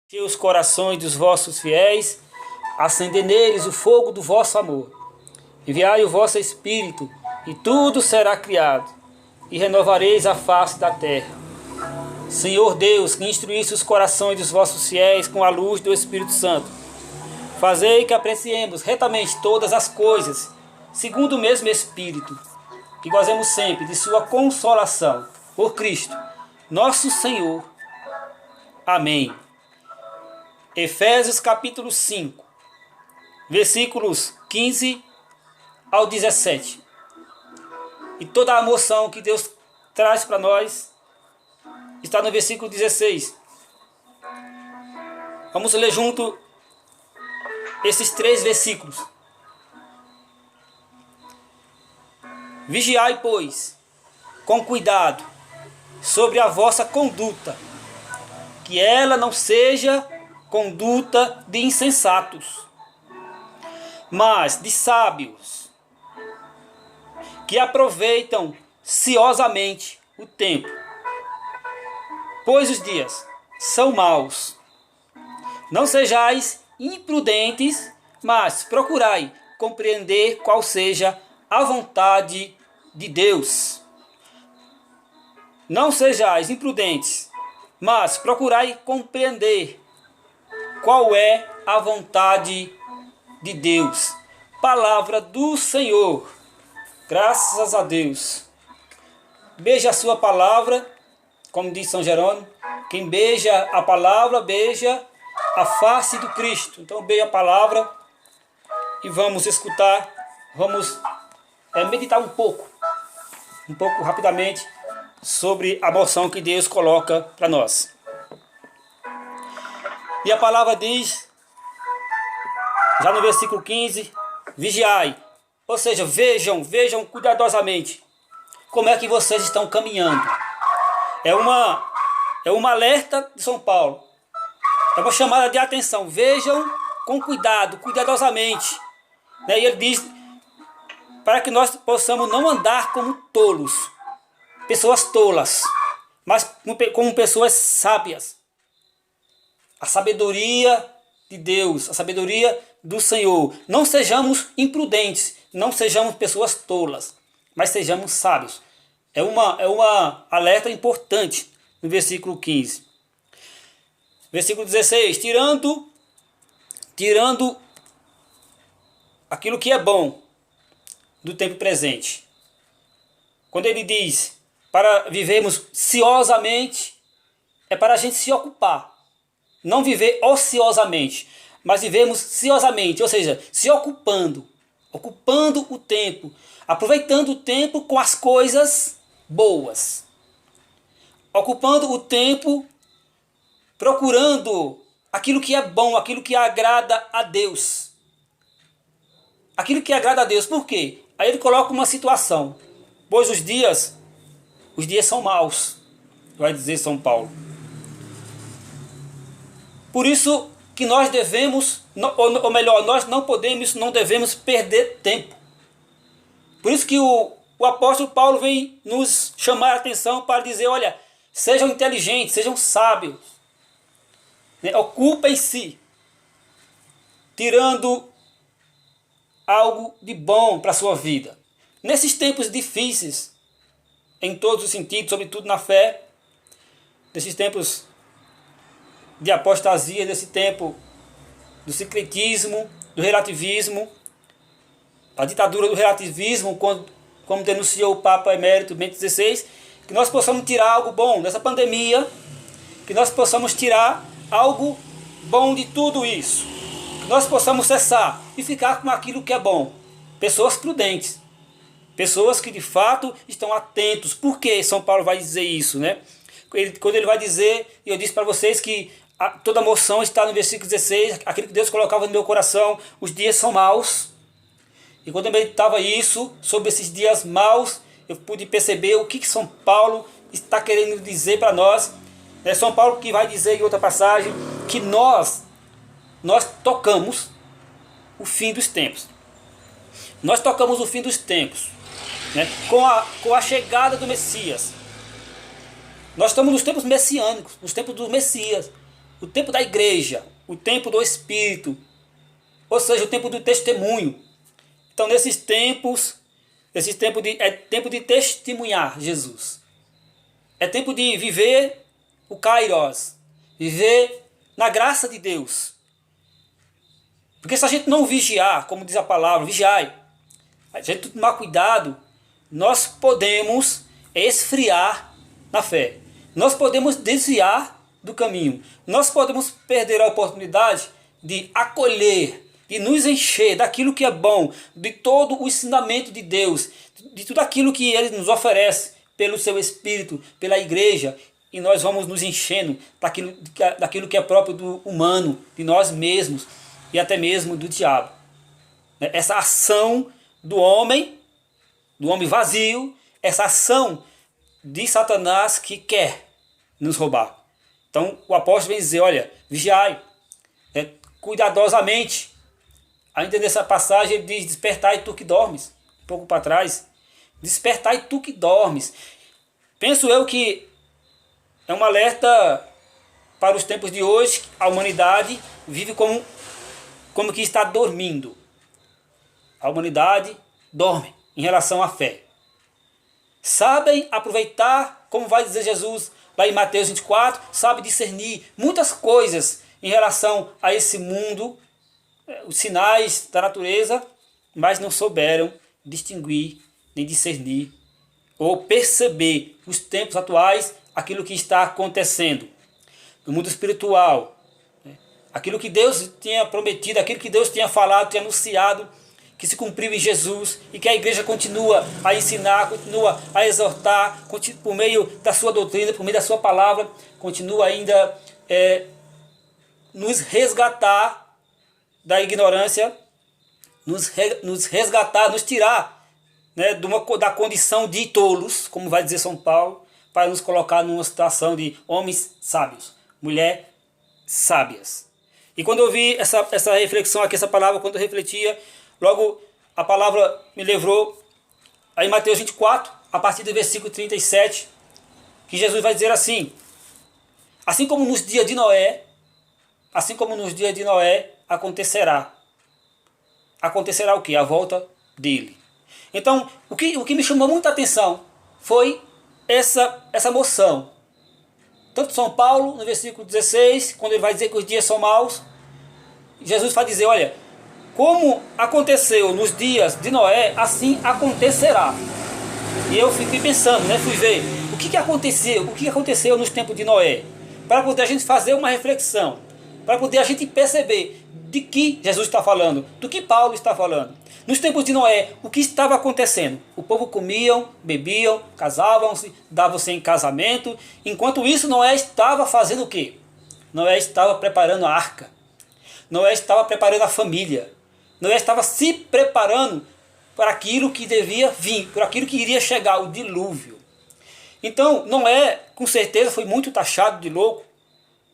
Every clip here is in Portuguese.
Enchei os corações dos vossos fiéis, acendei neles o fogo do vosso amor. Enviai o vosso Espírito, e tudo será criado, e renovareis a face da terra. Senhor Deus, que instruísse os corações dos vossos fiéis com a luz do Espírito Santo, fazei que apreciemos retamente todas as coisas, segundo o mesmo Espírito, e gozemos sempre de sua consolação, por Cristo, nosso Senhor. Amém. Efésios capítulo 5, versículos 15 ao 17. E toda a moção que Deus traz para nós está no versículo 16. Vamos ler junto esses 3 versículos. Vigiai, pois, com cuidado sobre a vossa conduta, que ela não seja conduta de insensatos, mas de sábios, que aproveitam ciosamente o tempo, pois os dias são maus. Não sejais imprudentes, mas procurai compreender qual seja a vontade de Deus. Não sejais imprudentes, mas procurai compreender qual é a vontade de Deus. Palavra do Senhor. Graças a Deus. Beija a sua palavra, como diz São Jerônimo. Quem beija a palavra, beija a face do Cristo. Então beija a palavra e vamos escutar, vamos meditar um pouco rapidamente sobre a moção que Deus coloca para nós. E a palavra diz, já no versículo 15, vigiai. Ou seja, vejam cuidadosamente como é que vocês estão caminhando. É uma alerta de São Paulo. É uma chamada de atenção. Vejam com cuidado, cuidadosamente. E ele diz, para que nós possamos não andar como tolos, pessoas tolas, mas como pessoas sábias. A sabedoria de Deus, a sabedoria do Senhor. Não sejamos imprudentes, não sejamos pessoas tolas, mas sejamos sábios. É uma alerta importante no versículo 15. Versículo 16. Tirando aquilo que é bom do tempo presente. Quando ele diz para vivermos ciosamente, é para a gente se ocupar. Não viver ociosamente, mas vivemos ciosamente, ou seja, se ocupando o tempo, aproveitando o tempo com as coisas boas, ocupando o tempo procurando aquilo que é bom, aquilo que agrada a Deus. Aquilo que agrada a Deus, por quê? Aí ele coloca uma situação, pois os dias são maus, vai dizer São Paulo. Por isso que nós devemos, ou melhor, nós não devemos perder tempo. Por isso que o apóstolo Paulo vem nos chamar a atenção para dizer, olha, sejam inteligentes, sejam sábios, ocupem-se, tirando algo de bom para a sua vida. Nesses tempos difíceis, em todos os sentidos, sobretudo na fé, nesses tempos de apostasia, desse tempo do sincretismo, do relativismo, a ditadura do relativismo, como denunciou o Papa Emérito Bento XVI, que nós possamos tirar algo bom dessa pandemia, que nós possamos tirar algo bom de tudo isso, que nós possamos cessar e ficar com aquilo que é bom. Pessoas prudentes, pessoas que de fato estão atentos. Por que São Paulo vai dizer isso, né? Quando ele vai dizer, e eu disse para vocês que toda a moção está no versículo 16, aquilo que Deus colocava no meu coração, os dias são maus. E quando eu meditava isso, sobre esses dias maus, eu pude perceber o que São Paulo está querendo dizer para nós. É São Paulo que vai dizer em outra passagem que nós tocamos o fim dos tempos. Nós tocamos o fim dos tempos, né? Com a chegada do Messias. Nós estamos nos tempos messiânicos, nos tempos do Messias. o tempo da igreja, o tempo do Espírito, ou seja, o tempo do testemunho. Então, é tempo de testemunhar Jesus. É tempo de viver o Kairos, viver na graça de Deus. Porque se a gente não vigiar, como diz a palavra, vigiai, a gente tomar cuidado, nós podemos esfriar na fé. Nós podemos desviar do caminho. Nós podemos perder a oportunidade de acolher, de nos encher daquilo que é bom, de todo o ensinamento de Deus, de tudo aquilo que Ele nos oferece pelo seu Espírito, pela igreja, e nós vamos nos enchendo daquilo que é próprio do humano, de nós mesmos e até mesmo do diabo. Essa ação do homem vazio, essa ação de Satanás que quer nos roubar. Então o apóstolo vem dizer, olha, vigiai, cuidadosamente. Ainda nessa passagem ele diz, despertai tu que dormes, um pouco para trás, despertai tu que dormes. Penso eu que é um alerta para os tempos de hoje. A humanidade vive como que está dormindo. A humanidade dorme em relação à fé. Sabem aproveitar, como vai dizer Jesus lá em Mateus 24, sabe discernir muitas coisas em relação a esse mundo, os sinais da natureza, mas não souberam distinguir, nem discernir, ou perceber os tempos atuais, aquilo que está acontecendo no mundo espiritual, aquilo que Deus tinha prometido, aquilo que Deus tinha falado, tinha anunciado, que se cumpriu em Jesus, e que a igreja continua a ensinar, continua a exortar, por meio da sua doutrina, por meio da sua palavra, continua ainda nos resgatar da ignorância, nos resgatar, nos tirar, da condição de tolos, como vai dizer São Paulo, para nos colocar numa situação de homens sábios, mulheres sábias. E quando eu vi essa reflexão aqui, essa palavra, quando eu refletia, logo a palavra me levou a em Mateus 24, a partir do versículo 37, que Jesus vai dizer assim: assim como nos dias de Noé, acontecerá. Acontecerá o quê? A volta dele. Então, o que me chamou muita atenção foi essa moção. Tanto São Paulo, no versículo 16, quando ele vai dizer que os dias são maus, Jesus vai dizer, olha, como aconteceu nos dias de Noé, assim acontecerá. E eu fiquei pensando, fui ver o que aconteceu nos tempos de Noé, para poder a gente fazer uma reflexão, para poder a gente perceber de que Jesus está falando, do que Paulo está falando. Nos tempos de Noé, o que estava acontecendo? O povo comiam, bebiam, casavam-se, davam-se em casamento. Enquanto isso, Noé estava fazendo o quê? Noé estava preparando a arca. Noé estava preparando a família. Noé estava se preparando para aquilo que devia vir, para aquilo que iria chegar, o dilúvio. Então, Noé, com certeza, foi muito taxado de louco,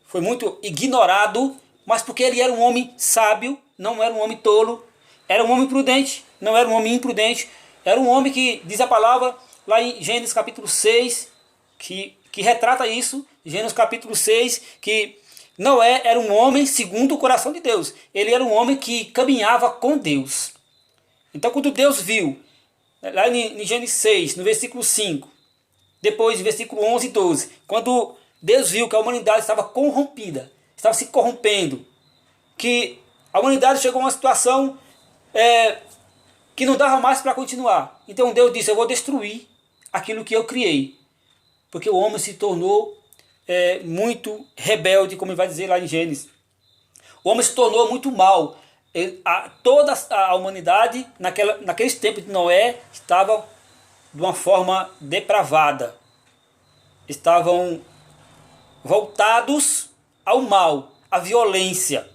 foi muito ignorado, mas porque ele era um homem sábio, não era um homem tolo, era um homem prudente, não era um homem imprudente, era um homem que, diz a palavra, lá em Gênesis capítulo 6, que retrata isso, Gênesis capítulo 6, que Noé era um homem segundo o coração de Deus. Ele era um homem que caminhava com Deus. Então quando Deus viu, lá em Gênesis 6, no versículo 5, depois no versículo 11 e 12, quando Deus viu que a humanidade estava corrompida, estava se corrompendo, que a humanidade chegou a uma situação que não dava mais para continuar. Então Deus disse, eu vou destruir aquilo que eu criei, porque o homem se tornou muito rebelde, como ele vai dizer lá em Gênesis. O homem se tornou muito mal. Toda a humanidade, naqueles tempos de Noé, estava de uma forma depravada. Estavam voltados ao mal, à violência.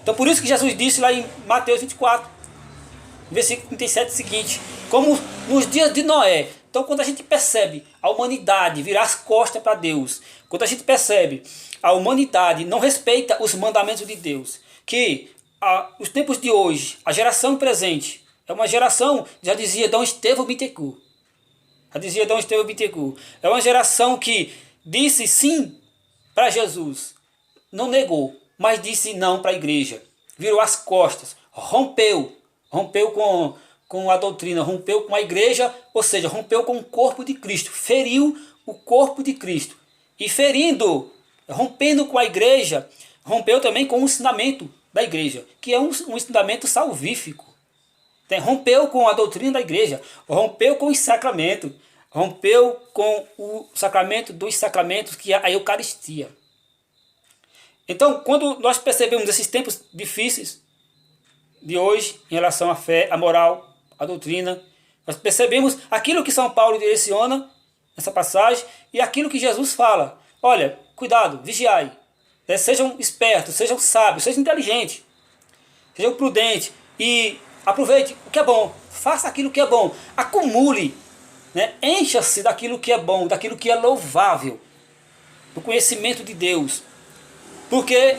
Então por isso que Jesus disse lá em Mateus 24, versículo 37 seguinte, como nos dias de Noé. Então quando a gente percebe a humanidade virar as costas para Deus, quando a gente percebe a humanidade não respeita os mandamentos de Deus, que os tempos de hoje, a geração presente, é uma geração, já dizia Dom Estevão Bittencourt, é uma geração que disse sim para Jesus, não negou, mas disse não para a igreja. Virou as costas, rompeu com a doutrina, rompeu com a igreja, ou seja, rompeu com o corpo de Cristo, feriu o corpo de Cristo. E ferindo, rompendo com a igreja, rompeu também com o ensinamento da igreja, que é um ensinamento salvífico. Rompeu com a doutrina da igreja, rompeu com os sacramentos, rompeu com o sacramento dos sacramentos, que é a Eucaristia. Então, quando nós percebemos esses tempos difíceis de hoje, em relação à fé, à moral, à doutrina, nós percebemos aquilo que São Paulo direciona nessa passagem e aquilo que Jesus fala. Olha, cuidado, vigiai, sejam espertos, sejam sábios, sejam inteligentes, sejam prudentes e aproveite o que é bom, faça aquilo que é bom, acumule, encha-se daquilo que é bom, daquilo que é louvável, do conhecimento de Deus, porque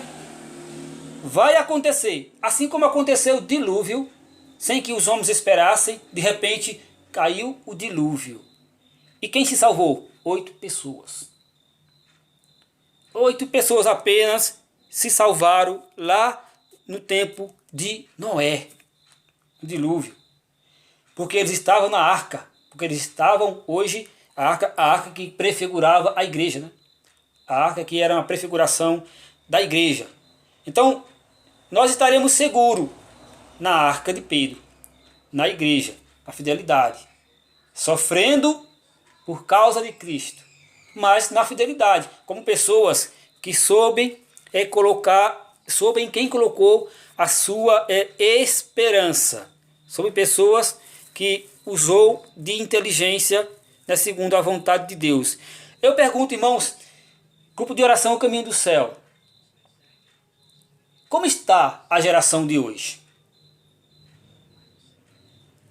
vai acontecer, assim como aconteceu o dilúvio, sem que os homens esperassem, de repente caiu o dilúvio. E quem se salvou? 8 pessoas. 8 pessoas apenas se salvaram lá no tempo de Noé, no dilúvio. Porque eles estavam na arca, porque eles estavam hoje, a arca que prefigurava a igreja, né? A arca que era uma prefiguração da igreja. Então, nós estaremos seguros na arca de Pedro, na igreja, na fidelidade, sofrendo por causa de Cristo, mas na fidelidade, como pessoas que soubem soubem quem colocou a sua esperança, sobre pessoas que usou de inteligência, segundo a vontade de Deus. Eu pergunto, irmãos, grupo de oração O Caminho do Céu, como está a geração de hoje?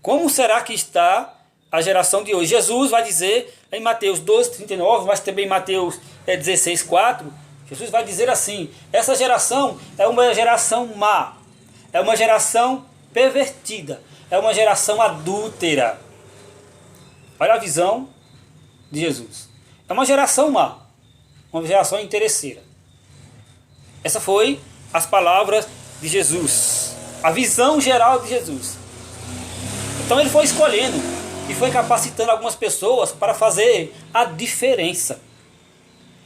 Como será que está a geração de hoje? Jesus vai dizer em Mateus 12:39, mas também em Mateus 16:4, Jesus vai dizer assim: essa geração é uma geração má, é uma geração pervertida, é uma geração adúltera. Olha a visão de Jesus. É uma geração má, uma geração interesseira. Essa foi as palavras de Jesus, a visão geral de Jesus. Então ele foi escolhendo e foi capacitando algumas pessoas para fazer a diferença,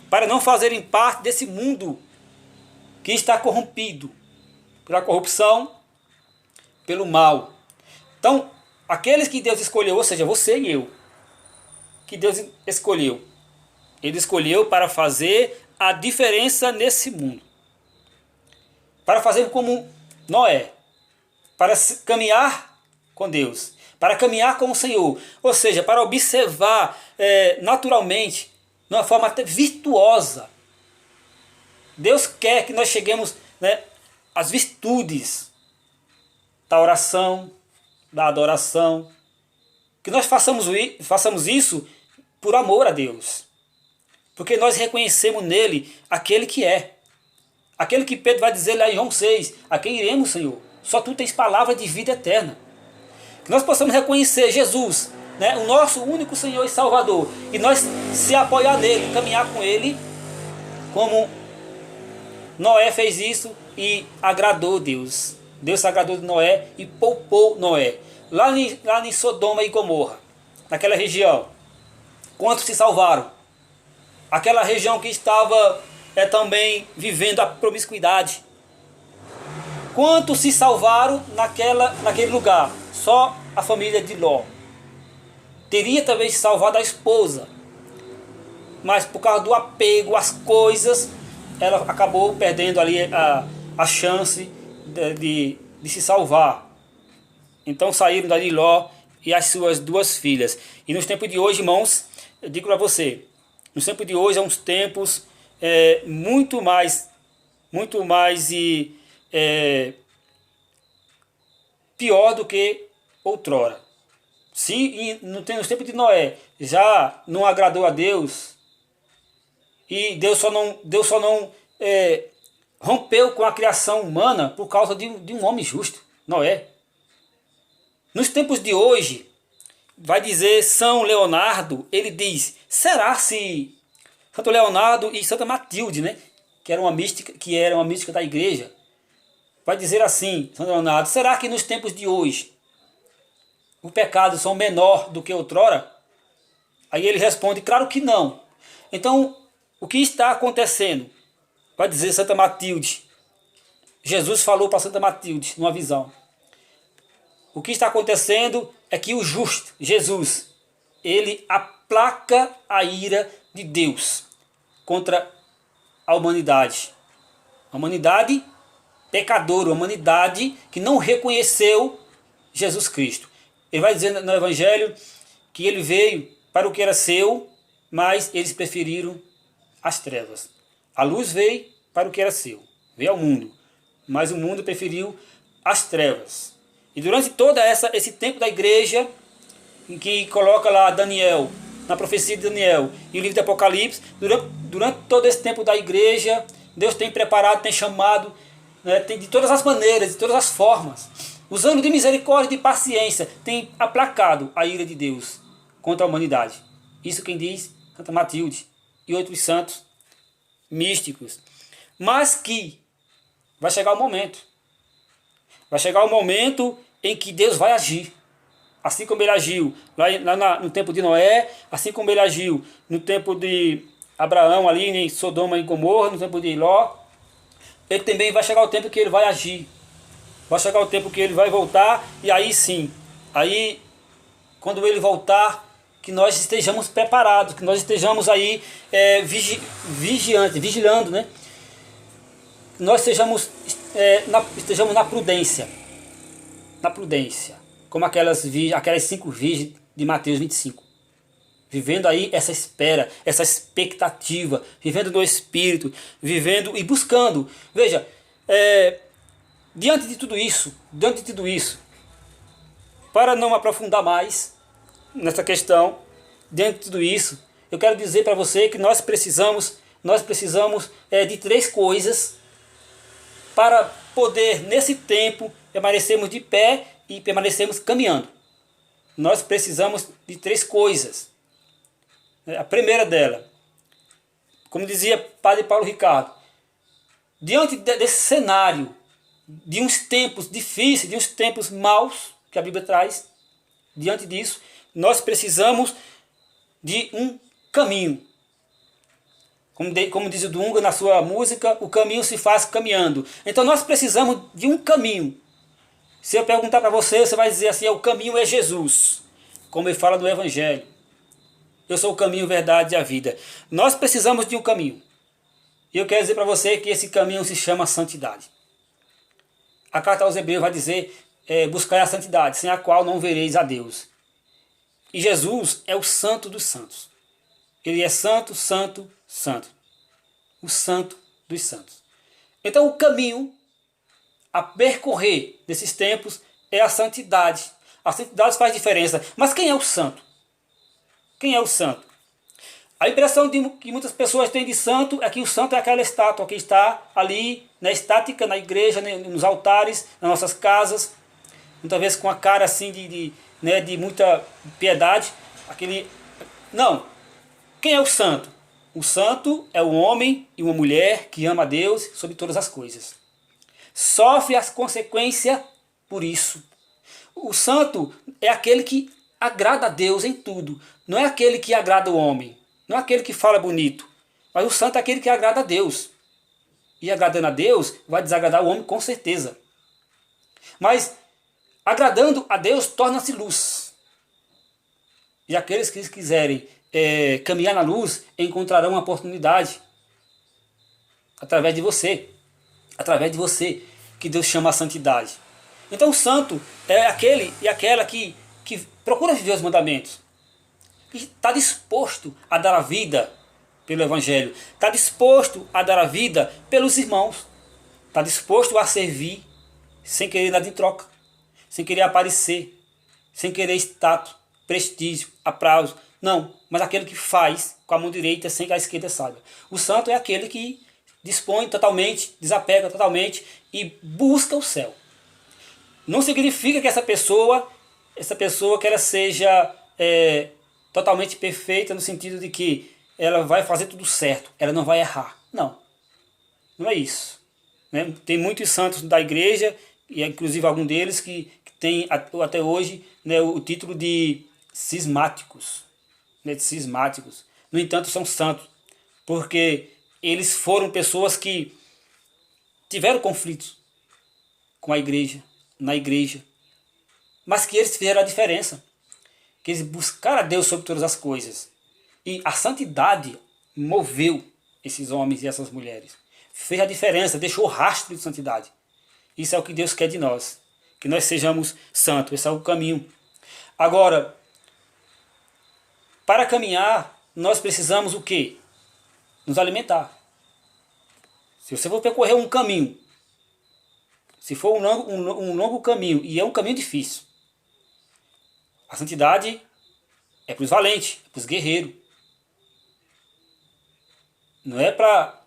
para não fazerem parte desse mundo que está corrompido pela corrupção, pelo mal. Então, aqueles que Deus escolheu, ou seja, você e eu, que Deus escolheu, Ele escolheu para fazer a diferença nesse mundo, para fazer como Noé, para caminhar com Deus, para caminhar com o Senhor, ou seja, para observar naturalmente, de uma forma até virtuosa. Deus quer que nós cheguemos às virtudes da oração, da adoração, que nós façamos isso por amor a Deus, porque nós reconhecemos nele aquele que é, aquele que Pedro vai dizer lá em João 6, a quem iremos, Senhor? Só tu tens palavra de vida eterna. Que nós possamos reconhecer Jesus, o nosso único Senhor e Salvador, e nós se apoiar nele, caminhar com ele, como Noé fez isso e agradou Deus. Deus se agradou de Noé e poupou Noé. Lá em Sodoma e Gomorra, naquela região, quantos se salvaram? Aquela região que estava também vivendo a promiscuidade. Quantos se salvaram naquele lugar? Só a família de Ló. Teria também se salvado a esposa, mas por causa do apego às coisas, ela acabou perdendo ali a chance de se salvar. Então saíram dali Ló e as suas 2 filhas. E nos tempos de hoje, irmãos, eu digo para você, nos tempos de hoje, é uns tempos muito mais pior do que outrora. Se nos tempos de Noé já não agradou a Deus, e Deus só não rompeu com a criação humana por causa de um homem justo, Noé. Nos tempos de hoje, vai dizer São Leonardo, ele diz, será se Santo Leonardo e Santa Matilde, que era uma mística da igreja, vai dizer assim, São Leonardo: será que nos tempos de hoje os pecados são menor do que outrora? Aí ele responde: claro que não. Então, o que está acontecendo? Vai dizer Santa Matilde. Jesus falou para Santa Matilde numa visão. O que está acontecendo é que o justo, Jesus, ele aplaca a ira de Deus contra a humanidade. A humanidade pecadora, a humanidade que não reconheceu Jesus Cristo. Ele vai dizer no Evangelho que ele veio para o que era seu, mas eles preferiram as trevas. A luz veio para o que era seu, veio ao mundo, mas o mundo preferiu as trevas. E durante todo esse tempo da igreja, em que coloca lá Daniel, na profecia de Daniel e o livro de Apocalipse, durante todo esse tempo da igreja, Deus tem preparado, tem chamado, né, tem, de todas as maneiras, de todas as formas, usando de misericórdia e de paciência, tem aplacado a ira de Deus contra a humanidade. Isso quem diz? Santa Matilde e outros santos místicos. Mas que vai chegar o momento. Vai chegar o momento em que Deus vai agir. Assim como ele agiu lá no tempo de Noé, assim como ele agiu no tempo de Abraão, ali em Sodoma e Gomorra, no tempo de Ló, ele também vai chegar o tempo que ele vai agir. Vai chegar o tempo que ele vai voltar, e aí sim, aí quando ele voltar, que nós estejamos preparados, que nós estejamos aí vigilando, né? Nós estejamos na prudência. Na prudência. Como aquelas 5 virgens de Mateus 25. Vivendo aí essa espera, essa expectativa, vivendo no Espírito, vivendo e buscando. Veja, diante de tudo isso, para não aprofundar mais nessa questão, diante de tudo isso, eu quero dizer para você que nós precisamos de 3 coisas para poder, nesse tempo, permanecermos de pé e permanecermos caminhando. Nós precisamos de 3 coisas. A primeira dela, como dizia Padre Paulo Ricardo, diante desse cenário, de uns tempos difíceis, de uns tempos maus que a Bíblia traz, diante disso, nós precisamos de um caminho. Como diz o Dunga na sua música, o caminho se faz caminhando. Então nós precisamos de um caminho. Se eu perguntar para você, você vai dizer assim: o caminho é Jesus, como ele fala no Evangelho. Eu sou o caminho, a verdade e a vida. Nós precisamos de um caminho. E eu quero dizer para você que esse caminho se chama santidade. A carta aos Hebreus vai dizer: buscai a santidade, sem a qual não vereis a Deus. E Jesus é o santo dos santos. Ele é santo, santo, santo. O santo dos santos. Então o caminho a percorrer nesses tempos é a santidade. A santidade faz diferença. Mas quem é o santo? Quem é o santo? A impressão que muitas pessoas têm de santo é que o santo é aquela estátua que está ali, na estática, na igreja, nos altares, nas nossas casas, muitas vezes com a cara assim de muita piedade. Não. Quem é o santo? O santo é o homem e uma mulher que ama a Deus sobre todas as coisas. Sofre as consequências por isso. O santo é aquele que agrada a Deus em tudo. Não é aquele que agrada o homem. Não é aquele que fala bonito. Mas o santo é aquele que agrada a Deus. E agradando a Deus, vai desagradar o homem com certeza. Mas agradando a Deus, torna-se luz. E aqueles que quiserem caminhar na luz, encontrarão uma oportunidade. Através de você. Através de você, que Deus chama a santidade. Então o santo é aquele e aquela que procura viver os mandamentos. Que está disposto a dar a vida pelo Evangelho. Está disposto a dar a vida pelos irmãos. Está disposto a servir sem querer nada em troca. Sem querer aparecer. Sem querer status, prestígio, aplauso. Não, mas aquele que faz com a mão direita sem que a esquerda saiba. O santo é aquele que dispõe totalmente, desapega totalmente e busca o céu. Não significa que essa pessoa que ela seja totalmente perfeita no sentido de que ela vai fazer tudo certo, ela não vai errar. Não. Não é isso. Né? Tem muitos santos da igreja, e inclusive algum deles que tem até hoje, né, o título de cismáticos. Né, de cismáticos. No entanto, são santos, porque eles foram pessoas que tiveram conflitos com a igreja, na igreja, mas que eles fizeram a diferença, que eles buscaram a Deus sobre todas as coisas. E a santidade moveu esses homens e essas mulheres. Fez a diferença, deixou rastro de santidade. Isso é o que Deus quer de nós, que nós sejamos santos, esse é o caminho. Agora, para caminhar, nós precisamos o quê? Nos alimentar. Se você for percorrer um caminho, se for um longo caminho, e é um caminho difícil, a santidade é para os valentes, é para os guerreiros. Não é para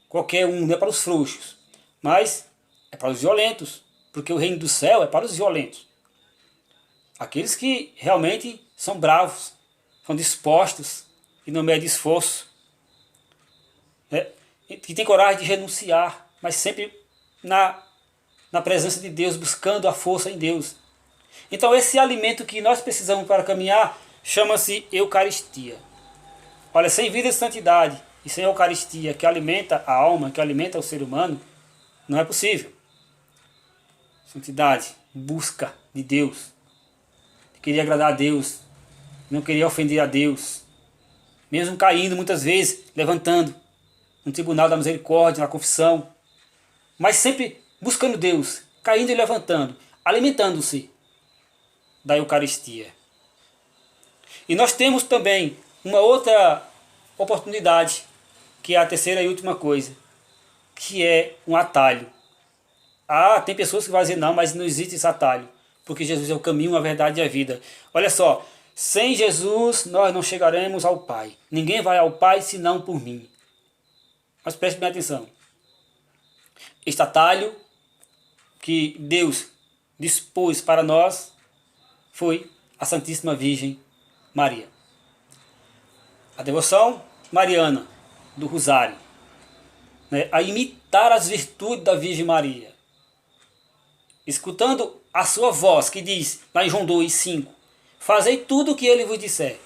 qualquer um, não é para os frouxos, mas é para os violentos, porque o reino do céu é para os violentos. Aqueles que realmente são bravos, são dispostos e não medem esforço. Que tem coragem de renunciar, mas sempre na presença de Deus, buscando a força em Deus. Então esse alimento que nós precisamos para caminhar chama-se Eucaristia. Olha, sem vida de santidade e sem Eucaristia que alimenta a alma, que alimenta o ser humano, não é possível. Santidade, busca de Deus. Queria agradar a Deus, não queria ofender a Deus. Mesmo caindo muitas vezes, levantando no tribunal da misericórdia, na confissão. Mas sempre buscando Deus, caindo e levantando, alimentando-se da Eucaristia. E nós temos também uma outra oportunidade, que é a terceira e última coisa, que é um atalho. Tem pessoas que vão dizer, não, mas não existe esse atalho, porque Jesus é o caminho, a verdade e a vida. Olha só, sem Jesus nós não chegaremos ao Pai. Ninguém vai ao Pai senão por mim. Mas preste bem atenção. Este atalho que Deus dispôs para nós foi a Santíssima Virgem Maria. A devoção mariana do Rosário, né, a imitar as virtudes da Virgem Maria. Escutando a sua voz, que diz, lá em João 2,5, fazei tudo o que ele vos disser.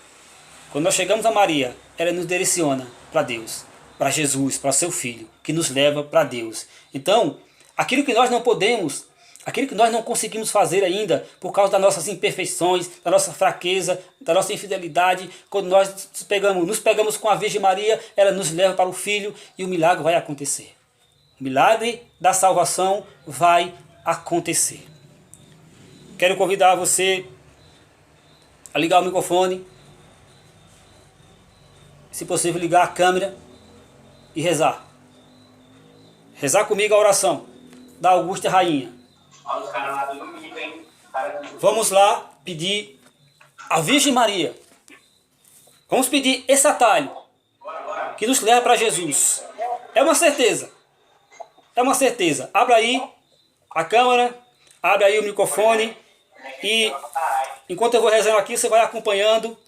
Quando nós chegamos a Maria, ela nos direciona para Deus, para Jesus, para seu Filho, que nos leva para Deus. Então, aquilo que nós não podemos, aquilo que nós não conseguimos fazer ainda, por causa das nossas imperfeições, da nossa fraqueza, da nossa infidelidade, quando nós nos pegamos com a Virgem Maria, ela nos leva para o Filho e o milagre vai acontecer. O milagre da salvação vai acontecer. Quero convidar você a ligar o microfone, se possível ligar a câmera e rezar. Rezar comigo a oração da Augusta Rainha. Vamos lá pedir a Virgem Maria. Vamos pedir esse atalho que nos leva para Jesus. É uma certeza. É uma certeza. Abra aí a câmera, abre aí o microfone e enquanto eu vou rezando aqui, você vai acompanhando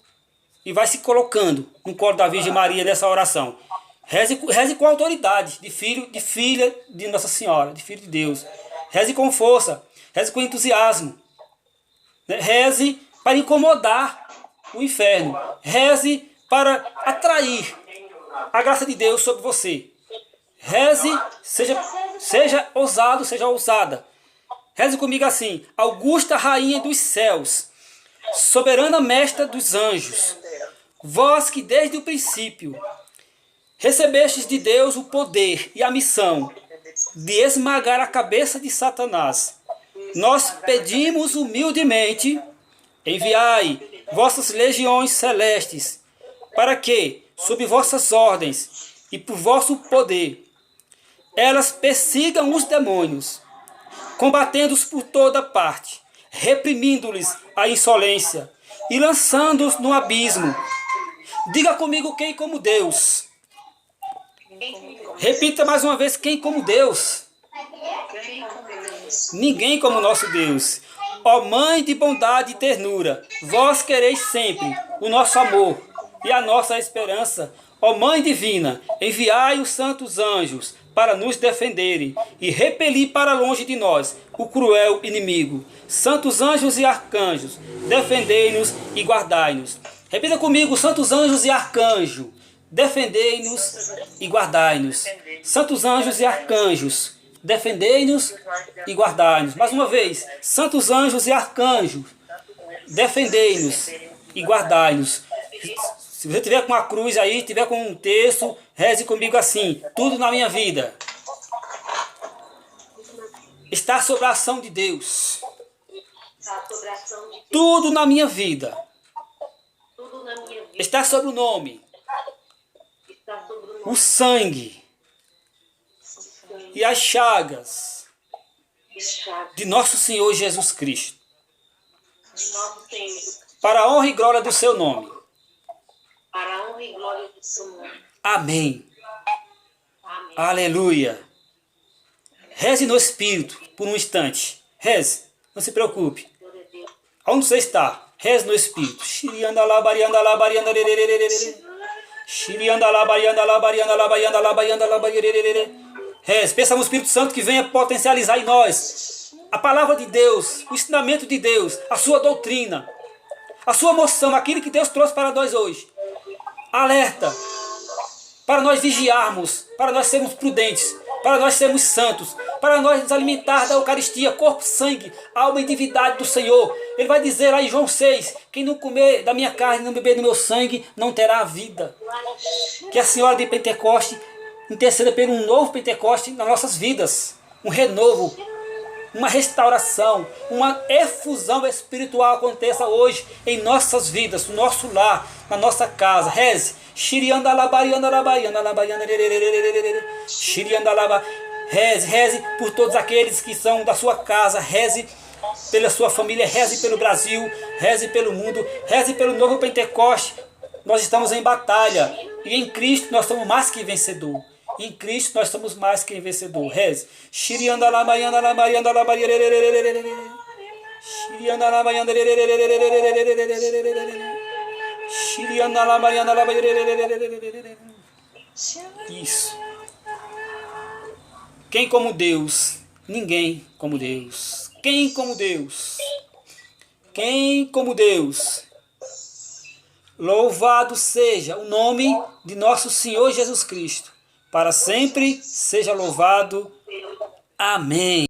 e vai se colocando no colo da Virgem Maria nessa oração. Reze com autoridade, de filha de Nossa Senhora, de filho de Deus. Reze com força, reze com entusiasmo. Reze para incomodar o inferno. Reze para atrair a graça de Deus sobre você. Reze, seja ousado, seja ousada. Reze comigo assim: Augusta Rainha dos céus, soberana mestra dos anjos, vós que desde o princípio recebestes de Deus o poder e a missão de esmagar a cabeça de Satanás, nós pedimos humildemente, enviai vossas legiões celestes, para que, sob vossas ordens e por vosso poder, elas persigam os demônios, combatendo-os por toda parte, reprimindo-lhes a insolência e lançando-os no abismo. Diga comigo: quem como Deus? Repita mais uma vez: quem como Deus? Ninguém como nosso Deus. Ó Mãe de bondade e ternura, vós quereis sempre o nosso amor e a nossa esperança. Ó Mãe Divina, enviai os santos anjos para nos defenderem e repelir para longe de nós o cruel inimigo. Santos anjos e arcanjos, defendei-nos e guardai-nos. Repita comigo, santos anjos e arcanjos, defendei-nos e guardai-nos. Santos anjos e arcanjos, defendei-nos e guardai-nos. Mais uma vez, santos anjos e arcanjos, defendei-nos e guardai-nos. Se você tiver com a cruz aí, tiver com um texto, reze comigo assim: tudo na minha vida está sob a ação de Deus. Tudo na minha vida está sob o nome, o sangue e as chagas de nosso Senhor Jesus Cristo, para a honra e glória do seu nome. Amém. Aleluia. Reze no Espírito por um instante. Reze, não se preocupe. Onde você está? Reze no Espírito. Reze, peça no Espírito Santo que venha potencializar em nós a palavra de Deus, o ensinamento de Deus, a sua doutrina, a sua moção, aquilo que Deus trouxe para nós hoje. Alerta, para nós vigiarmos, para nós sermos prudentes, para nós sermos santos, para nós nos alimentar da Eucaristia, corpo, sangue, alma e divindade do Senhor. Ele vai dizer lá em João 6, quem não comer da minha carne e não beber do meu sangue, não terá a vida. Que a Senhora de Pentecoste interceda por um novo Pentecoste nas nossas vidas, um renovo, uma restauração, uma efusão espiritual aconteça hoje em nossas vidas, no nosso lar, na nossa casa. Reze. Reze, reze por todos aqueles que são da sua casa. Reze pela sua família, reze pelo Brasil, reze pelo mundo, reze pelo novo Pentecoste. Nós estamos em batalha e em Cristo nós somos mais que vencedor. Em Cristo nós somos mais que vencedor. Reze. Isso. Quem como Deus? Ninguém como Deus. Quem como Deus? Quem como Deus? Louvado seja o nome de nosso Senhor Jesus Cristo. Para sempre seja louvado. Amém.